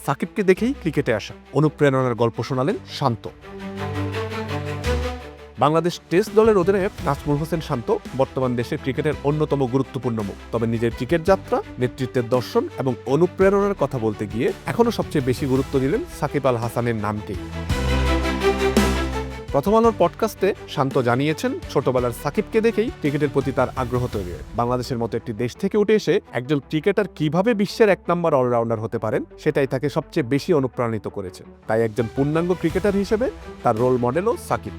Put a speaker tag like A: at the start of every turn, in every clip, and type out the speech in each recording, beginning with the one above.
A: সাকিবকে দেখেই ক্রিকেটে আসা, অনুপ্রেরণার গল্প শোনালেন শান্ত। বাংলাদেশ টেস্ট দলের অধিনায়ক নাজমুল হোসেন শান্ত বর্তমান দেশের ক্রিকেটের অন্যতম গুরুত্বপূর্ণ মুখ। তবে নিজের ক্রিকেট যাত্রা, নেতৃত্বের দর্শন এবং অনুপ্রেরণার কথা বলতে গিয়ে এখনও সবচেয়ে বেশি গুরুত্ব দিলেন সাকিব আল হাসানের নামকেই। প্রথম আলোর পডকাস্টে শান্ত জানিয়েছেন, ছোটবেলার সাকিবকে দেখেই ক্রিকেটের প্রতি তার আগ্রহ তৈরি হয়। বাংলাদেশের মতো একটি দেশ থেকে উঠে এসে একজন ক্রিকেটার কিভাবে বিশ্বের 1 নম্বর অলরাউন্ডার হতে পারেন সেটাই তাকে সবচেয়ে বেশি অনুপ্রাণিত করেছে। তাই একজন পূর্ণাঙ্গ ক্রিকেটার হিসেবে তার রোল মডেলও সাকিব।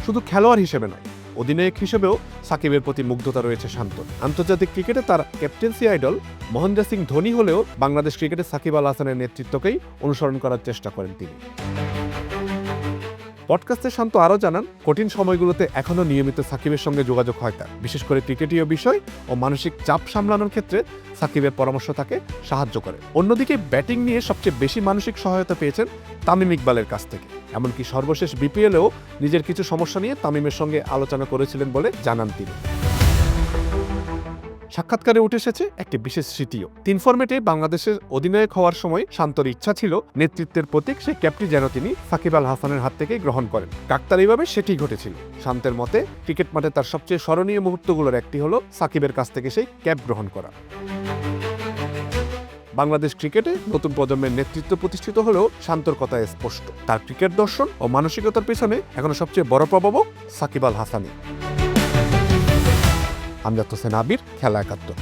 A: শুধু খেলোয়াড় হিসেবে নয়, অধিনায়ক হিসেবেও সাকিবের প্রতি মুগ্ধতা রয়েছে শান্তর। আন্তর্জাতিক ক্রিকেটে তার ক্যাপ্টেন্সি আইডল মহেন্দ্র সিং ধোনি হলেও বাংলাদেশ ক্রিকেটে সাকিব আল হাসানের নেতৃত্বকেই অনুসরণ করার চেষ্টা করেন তিনি। পডকাস্টে শান্ত আরও জানান, কঠিন সময়গুলোতে এখনও নিয়মিত সাকিবের সঙ্গে যোগাযোগ হয় তার। বিশেষ করে ক্রিকেটীয় বিষয় ও মানসিক চাপ সামলানোর ক্ষেত্রে সাকিবের পরামর্শ তাকে সাহায্য করে। অন্যদিকে ব্যাটিং নিয়ে সবচেয়ে বেশি মানসিক সহায়তা পেয়েছেন তামিম ইকবালের কাছ থেকে। এমনকি সর্বশেষ বিপিএলেও নিজের কিছু সমস্যা নিয়ে তামিমের সঙ্গে আলোচনা করেছিলেন বলে জানান তিনি। সাক্ষাৎকারে উঠে এসেছে একটি বিশেষ স্মৃতিও। 3 ফরম্যাটে বাংলাদেশের অধিনায়ক হওয়ার সময় শান্তর ইচ্ছা ছিল নেতৃত্বের প্রতীক সেই ক্যাপটি যেন তিনি সাকিব আল হাসানের হাত থেকে গ্রহণ করেন। কাকতালীয়ভাবে সেটি ঘটেছিল। শান্তের মতে, ক্রিকেট মাঠে তার সবচেয়ে স্মরণীয় মুহূর্তগুলোর একটি হলো সাকিবের কাছ থেকে সেই ক্যাপ গ্রহণ করা। বাংলাদেশ ক্রিকেটে নতুন প্রজন্মের নেতৃত্ব প্রতিষ্ঠিত হলেও শান্তর কথা স্পষ্ট, তার ক্রিকেট দর্শন ও মানসিকতার পেছনে এখনো সবচেয়ে বড় প্রভাবক সাকিব আল হাসানি। আমজাদ হোসেন আবির, খেলা 71।